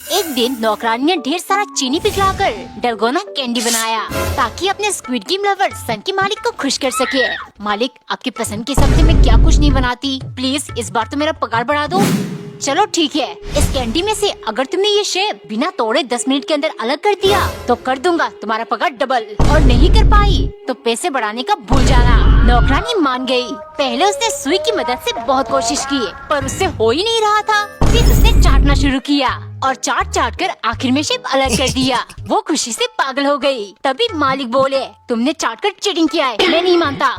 एक दिन नौकरानी ने ढेर सारा चीनी पिघलाकर डलगोना कैंडी बनाया ताकि अपने स्क्विड गेम लवर सन के मालिक को खुश कर सके। मालिक, आपकी पसंद के हिसाब से मैं क्या कुछ नहीं बनाती, प्लीज इस बार तो मेरा पगार बढ़ा दो। चलो ठीक है, इस कैंडी में से अगर तुमने ये शेप बिना तोड़े 10 मिनट के अंदर अलग कर दिया तो कर दूंगा तुम्हारा पगार डबल, और नहीं कर पाई तो पैसे बढ़ाने का भूल जाना। नौकरानी मान गई। पहले उसने सुई की मदद से बहुत कोशिश की पर उससे हो ही नहीं रहा था। फिर उसने चाटना शुरू किया और चाट कर आखिर में शेप अलग कर दिया। वो खुशी से पागल हो गई। तभी मालिक बोले, तुमने चाट कर चीटिंग किया है, मैं नहीं मानता।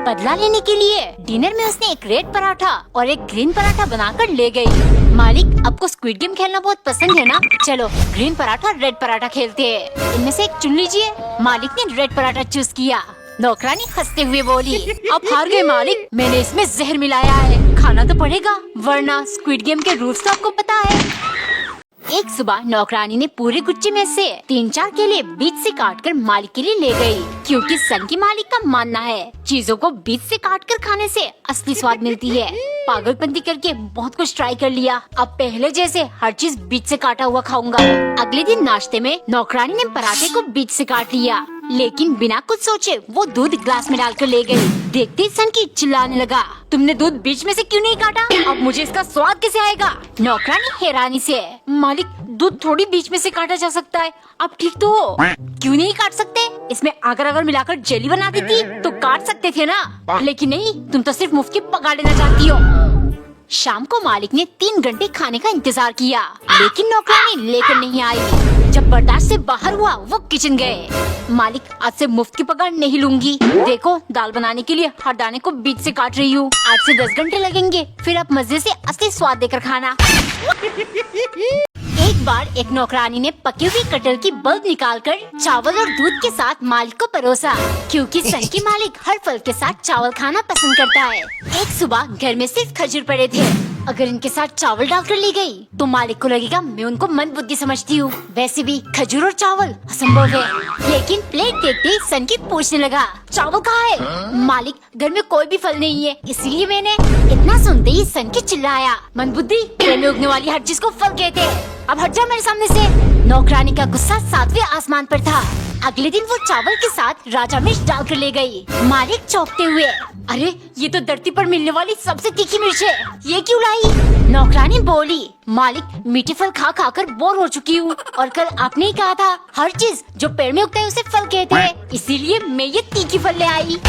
बदला लेने के लिए डिनर में उसने एक रेड पराठा और एक ग्रीन पराठा बनाकर ले गई। मालिक, आपको स्क्विड गेम खेलना बहुत पसंद है ना? चलो ग्रीन पराठा रेड पराठा खेलते हैं, इनमें से एक चुन लीजिए। मालिक ने रेड पराठा चूज किया। नौकरानी हंसते हुए बोली, आप हार गए मालिक, मैंने इसमें जहर मिलाया है, खाना तो पड़ेगा, वरना स्क्विड गेम के रूल्स तो आपको पता है। एक सुबह नौकरानी ने पूरे गुच्छे में से 3-4 केले बीच से काटकर मालिक के लिए ले गई, क्योंकि सन की मालिक का मानना है चीजों को बीच से काटकर खाने से असली स्वाद मिलती है। पागलपंती करके बहुत कुछ ट्राई कर लिया, अब पहले जैसे हर चीज बीच से काटा हुआ खाऊंगा। अगले दिन नाश्ते में नौकरानी ने पराठे को बीच से काट लिया, लेकिन बिना कुछ सोचे वो दूध ग्लास में डालकर ले गई। देखते ही सन की चिल्लाने लगा, तुमने दूध बीच में से क्यों नहीं काटा? अब मुझे इसका स्वाद कैसे आएगा? नौकरानी हैरानी से, मालिक दूध थोड़ी बीच में से काटा जा सकता है, अब ठीक तो हो, क्यों नहीं काट सकते? इसमें अगर मिलाकर जेली बना देती तो काट सकते थे ना, लेकिन नहीं, तुम तो सिर्फ मुफ्त की पगार लेना चाहती हो। शाम को मालिक ने 3 घंटे खाने का इंतजार किया, लेकिन नौकरानी लेकर नहीं आई। जब बर्दाश्त से बाहर हुआ वो किचन गए। मालिक, आज से मुफ्त की पगार नहीं लूंगी, देखो दाल बनाने के लिए हर दाने को बीच से काट रही हूँ। 8 से 10 घंटे लगेंगे, फिर आप मजे से असली स्वाद देकर खाना। एक बार एक नौकरानी ने पकी हुई कटहल की बल्ब निकालकर चावल और दूध के साथ मालिक को परोसा, क्योंकि सन की मालिक हर फल के साथ चावल खाना पसंद करता है। एक सुबह घर में सिर्फ खजूर पड़े थे, अगर इनके साथ चावल डालकर ले गई तो मालिक को लगेगा मैं उनको मंदबुद्धि समझती हूँ। वैसे भी खजूर और चावल असंभव है। लेकिन प्लेट देखते ही सन की पूछने लगा, चावल कहाँ है? मालिक, घर में कोई भी फल नहीं है, इसलिए मैंने। इतना सुनते ही सन की चिल्लाया, मंदबुद्धि, पेड़ में उगने वाली हर चीज को फल कहते हैं, अब हट जा मेरे सामने से। नौकरानी का गुस्सा 7वें आसमान पर था। अगले दिन वो चावल के साथ राजा मिर्च डालकर ले गई। मालिक चौंकते हुए, अरे ये तो धरती पर मिलने वाली सबसे तीखी मिर्च है, ये क्यों लाई? नौकरानी बोली, मालिक, मीठे फल खा खाकर बोर हो चुकी हूँ, और कल आपने ही कहा था हर चीज जो पेड़ में उगता है उसे फल कहते हैं, इसीलिए मैं ये तीखी फल ले आई।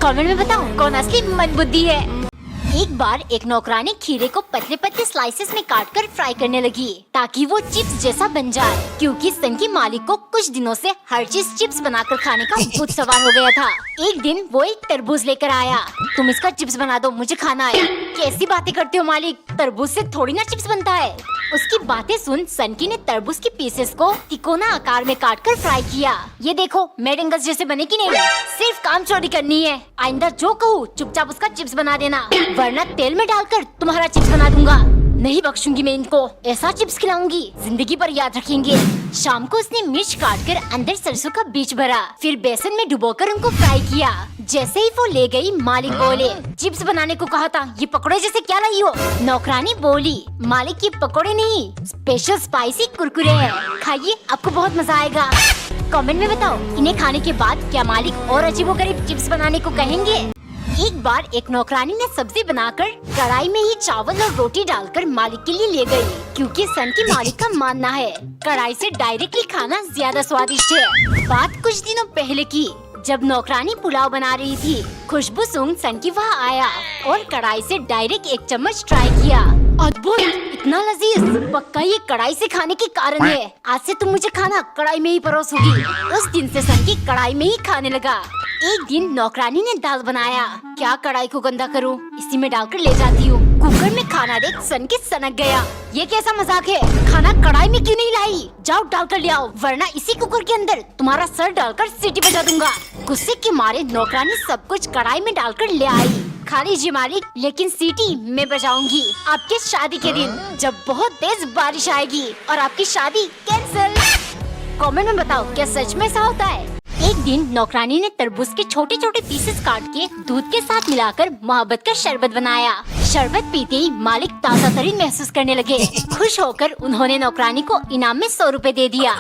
कमेंट में बताओ कौन असली मंदबुद्धि है। एक बार एक नौकरानी खीरे को पतले पतले स्लाइसेस में काटकर फ्राई करने लगी ताकि वो चिप्स जैसा बन जाए, क्योंकि सन की मालिक को कुछ दिनों से हर चीज चिप्स बनाकर खाने का भूत सवार हो गया था। एक दिन वो एक तरबूज लेकर आया, तुम इसका चिप्स बना दो, मुझे खाना है। कैसी बातें करते हो मालिक, तरबूज से थोड़ी ना चिप्स बनता है। उसकी बातें सुन सनकी ने तरबूज की पीसेस को तिकोना आकार में काटकर फ्राई किया। ये देखो मेरेंगस जैसे बने कि नहीं, सिर्फ काम चोरी करनी है। आइंदा जो कहूँ चुपचाप उसका चिप्स बना देना, वरना तेल में डालकर तुम्हारा चिप्स बना दूंगा। नहीं बख्शूंगी मैं इनको, ऐसा चिप्स खिलाऊंगी जिंदगी भर याद रखेंगे। शाम को उसने मिर्च काटकर अंदर सरसों का बीज भरा, फिर बेसन में डुबोकर उनको फ्राई किया। जैसे ही वो ले गई, मालिक बोले, चिप्स बनाने को कहा था, ये पकौड़े जैसे क्या लाई हो? नौकरानी बोली, मालिक ये पकौड़े नहीं, स्पेशल स्पाइसी कुरकुरे हैं, खाइए आपको बहुत मजा आएगा। कमेंट में बताओ इन्हें खाने के बाद क्या मालिक और अजीबोगरीब चिप्स बनाने को कहेंगे? एक बार एक नौकरानी ने सब्जी बनाकर कढ़ाई में ही चावल और रोटी डालकर मालिक के लिए ले गई, क्योंकि सन की मालिक का मानना है कढ़ाई से डायरेक्टली खाना ज्यादा स्वादिष्ट है। बात कुछ दिनों पहले की, जब नौकरानी पुलाव बना रही थी, खुशबू सूंघ सन की वहाँ आया और कढ़ाई से डायरेक्ट 1 चम्मच ट्राई किया। अद्भुत, इतना लजीज, पक्का ये कढ़ाई से खाने के कारण है। आज से तुम मुझे खाना कढ़ाई में ही परोसोगी। उस दिन से सन की कढ़ाई में ही खाने लगा। एक दिन नौकरानी ने दाल बनाया, क्या कढ़ाई को गंदा करूं, इसी में डालकर ले जाती हूँ। कुकर में खाना देख सन की सनक गया, ये कैसा मजाक है, खाना कढ़ाई में क्यों नहीं लाई? जाओ डालकर ले आओ, वरना इसी कुकर के अंदर तुम्हारा सर डालकर सीटी बजा दूंगा। गुस्से के मारे नौकरानी सब कुछ कढ़ाई में डालकर ले आई। खा लीजिए मालिक, लेकिन सीटी मैं बजाऊंगी आपके शादी के दिन, जब बहुत तेज बारिश आएगी और आपकी शादी कैंसिल। कमेंट में बताओ क्या सच में ऐसा होता है? एक दिन नौकरानी ने तरबूज के छोटे छोटे पीसेस काट के दूध के साथ मिलाकर मोहब्बत का शरबत बनाया। शरबत पीते ही मालिक ताज़ा तरीन महसूस करने लगे। खुश होकर उन्होंने नौकरानी को इनाम में 100 रुपए दे दिया।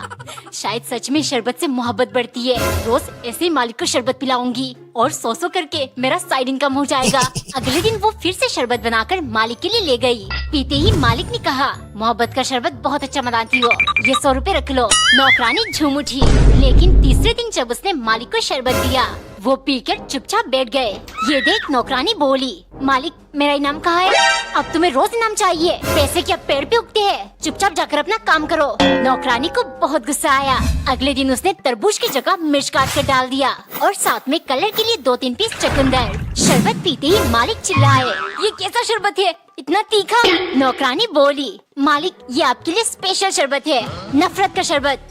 शायद सच में शरबत से मोहब्बत बढ़ती है। रोज ऐसे ही मालिक को शरबत पिलाऊंगी और 100 करके मेरा साइड इनकम हो जाएगा। अगले दिन वो फिर से शरबत बनाकर मालिक के लिए ले गई। पीते ही मालिक ने कहा, मोहब्बत का शरबत बहुत अच्छा बनाती हो, ये 100 रुपए रख लो। नौकरानी झूम उठी, लेकिन तीसरे दिन जब उसने मालिक को शरबत दिया, वो पीकर चुपचाप बैठ गए। ये देख नौकरानी बोली, मालिक मेरा इनाम कहाँ है? अब तुम्हें रोज इनाम चाहिए? पैसे क्या पेड़ पे उगते हैं? चुपचाप जाकर अपना काम करो। नौकरानी को बहुत गुस्सा आया। अगले दिन उसने तरबूज की जगह मिर्च काट कर डाल दिया और साथ में कलर के लिए 2-3 पीस चुकंदर। शरबत पीते ही मालिक चिल्लाए, ये कैसा शरबत है, इतना तीखा? नौकरानी बोली, मालिक ये आपके लिए स्पेशल शरबत है, नफरत का शरबत।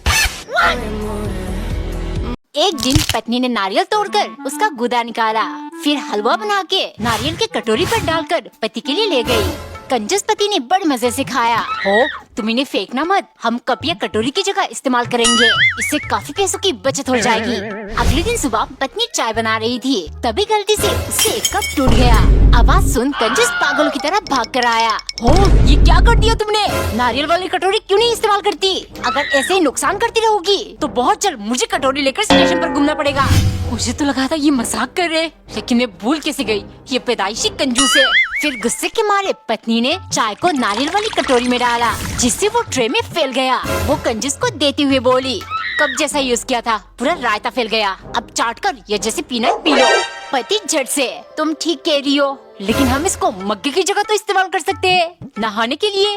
एक दिन पत्नी ने नारियल तोड़कर उसका गूदा निकाला, फिर हलवा बना के नारियल के कटोरी पर डालकर पति के लिए ले गई। कंजूस पति ने बड़े मजे से खाया। हो तुम इन्हें फेंकना मत, हम कप या कटोरी की जगह इस्तेमाल करेंगे, इससे काफी पैसों की बचत हो जाएगी। अगले दिन सुबह पत्नी चाय बना रही थी, तभी गलती से उससे एक कप टूट गया। आवाज सुन कंजूस पागल की तरह भाग कर आया। हो ये क्या कर दिया तुमने? नारियल वाली कटोरी क्यों नहीं इस्तेमाल करती? अगर ऐसे ही नुकसान करती रहोगी तो बहुत जल्द मुझे कटोरी लेकर स्टेशन पर घूमना पड़ेगा। मुझे तो लगा था ये मजाक कर रहे, लेकिन मैं भूल कैसे गई, ये पैदाइशी कंजूस है। फिर गुस्से के मारे पत्नी ने चाय को नारियल वाली कटोरी में डाला, जिससे वो ट्रे में फैल गया। वो कंजूस को देते हुए बोली, कब जैसा यूज किया था, पूरा रायता फैल गया, अब चाट कर ये जैसे पीना पी लो। पति झट से, तुम ठीक कह रही हो, लेकिन हम इसको मग्गे की जगह तो इस्तेमाल कर सकते हैं, नहाने के लिए।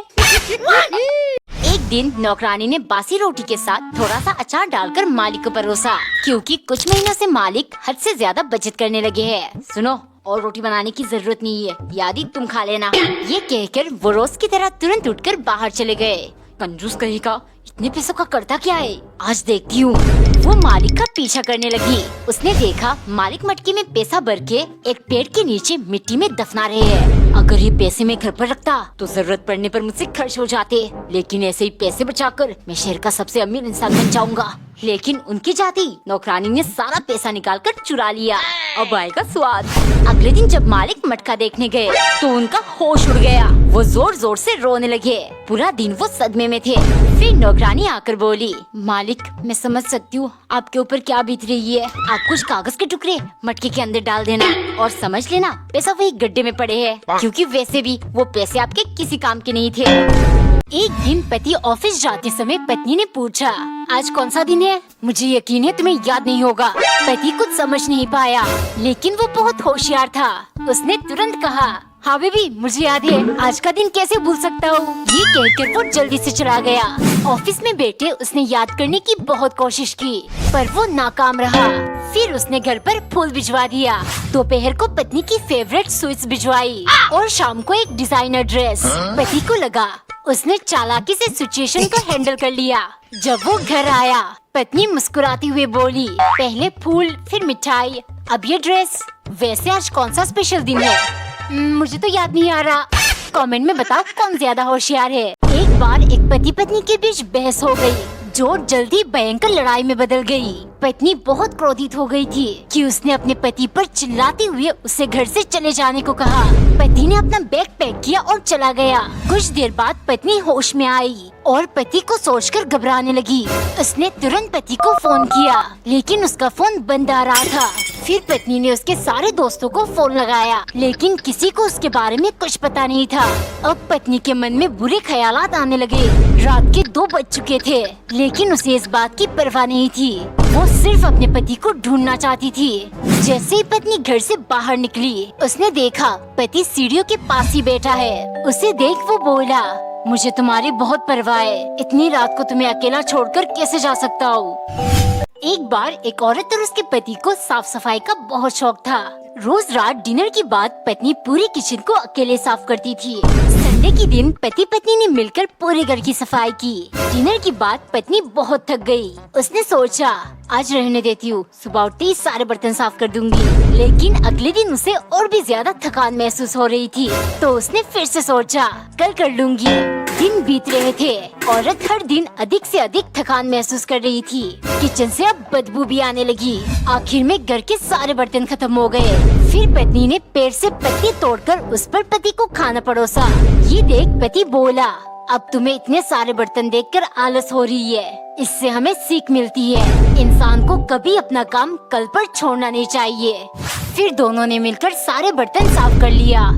एक दिन नौकरानी ने बासी रोटी के साथ थोड़ा सा अचार डालकर मालिक को परोसा, क्योंकि कुछ महीनों से मालिक हद से ज्यादा बचत करने लगे हैं। सुनो, और रोटी बनाने की जरूरत नहीं है, यादी तुम खा लेना। ये कहकर वो रोज की तरह तुरंत उठकर बाहर चले गए। कंजूस कहेगा, इतने पैसों का करता क्या है, आज देखती हूँ। वो मालिक का पीछा करने लगी। उसने देखा मालिक मटकी में पैसा भर के एक पेड़ के नीचे मिट्टी में दफना रहे हैं। अगर ये पैसे मैं घर पर रखता तो जरूरत पड़ने पर मुझसे खर्च हो जाते, लेकिन ऐसे ही पैसे बचाकर मैं शहर का सबसे अमीर इंसान बन जाऊंगा। लेकिन उनकी जाति नौकरानी ने सारा पैसा निकालकर चुरा लिया। अब आएगा स्वाद। अगले दिन जब मालिक मटका देखने गए तो उनका होश उड़ गया। वो जोर जोर से रोने लगे। पूरा दिन वो सदमे में थे। फिर नौकरानी आकर बोली, मालिक मैं समझ सकती हूँ आपके ऊपर क्या बीत रही है। आप कुछ कागज के टुकड़े मटके के अंदर डाल देना और समझ लेना पैसा वही गड्ढे में पड़े हैं, क्योंकि वैसे भी वो पैसे आपके किसी काम के नहीं थे। एक दिन पति ऑफिस जाते समय पत्नी ने पूछा, आज कौन सा दिन है? मुझे यकीन है तुम्हें याद नहीं होगा। पति कुछ समझ नहीं पाया, लेकिन वो बहुत होशियार था। उसने तुरंत कहा, हाँ बेबी मुझे याद है, आज का दिन कैसे भूल सकता हूँ। ये कहकर वो जल्दी से चला गया। ऑफिस में बैठे उसने याद करने की बहुत कोशिश की, पर वो नाकाम रहा। फिर उसने घर पर फूल भिजवा दिया, दोपहर को पत्नी की फेवरेट स्वीट्स भिजवाई और शाम को एक डिजाइनर ड्रेस। पति को लगा उसने चालाकी से सिचुएशन को हैंडल कर लिया। जब वो घर आया पत्नी मुस्कुराती हुए बोली, पहले फूल फिर मिठाई, अब ये ड्रेस। वैसे आज कौन सा स्पेशल दिन है? मुझे तो याद नहीं आ रहा। कमेंट में बताओ कौन ज्यादा होशियार है। एक बार एक पति पत्नी के बीच बहस हो गई, जो जल्दी भयंकर लड़ाई में बदल गई। पत्नी बहुत क्रोधित हो गई थी कि उसने अपने पति पर चिल्लाते हुए उसे घर से चले जाने को कहा। पति ने अपना बैग पैक किया और चला गया। कुछ देर बाद पत्नी होश में आई और पति को सोचकर घबराने लगी। उसने तुरंत पति को फोन किया, लेकिन उसका फोन बंद आ रहा था। फिर पत्नी ने उसके सारे दोस्तों को फोन लगाया, लेकिन किसी को उसके बारे में कुछ पता नहीं था। अब पत्नी के मन में बुरे ख्यालात आने लगे। रात के 2 बज चुके थे, लेकिन उसे इस बात की परवाह नहीं थी। वो सिर्फ अपने पति को ढूंढना चाहती थी। जैसे ही पत्नी घर से बाहर निकली, उसने देखा पति सीढ़ियों के पास ही बैठा है। उसे देख वो बोला, मुझे तुम्हारी बहुत परवाह है, इतनी रात को तुम्हें अकेला छोड़कर कैसे जा सकता हूँ। एक बार एक औरत और उसके पति को साफ सफाई का बहुत शौक था। रोज रात डिनर के बाद पत्नी पूरी किचन को अकेले साफ करती थी। संडे के दिन पति पत्नी ने मिलकर पूरे घर की सफाई की। डिनर के बाद पत्नी बहुत थक गई। उसने सोचा, आज रहने देती हूँ, सुबह उठते ही सारे बर्तन साफ कर दूंगी। लेकिन अगले दिन उसे और भी ज्यादा थकान महसूस हो रही थी, तो उसने फिर से सोचा, कल कर लूंगी। दिन बीत रहे थे। औरत हर दिन अधिक से अधिक थकान महसूस कर रही थी। किचन से अब बदबू भी आने लगी। आखिर में घर के सारे बर्तन खत्म हो गए। फिर पत्नी ने पेड़ से पत्ती तोड़कर उस पर पति को खाना परोसा। ये देख पति बोला, अब तुम्हें इतने सारे बर्तन देखकर आलस हो रही है। इससे हमें सीख मिलती है, इंसान को कभी अपना काम कल पर छोड़ना नहीं चाहिए। फिर दोनों ने मिलकर सारे बर्तन साफ कर लिया।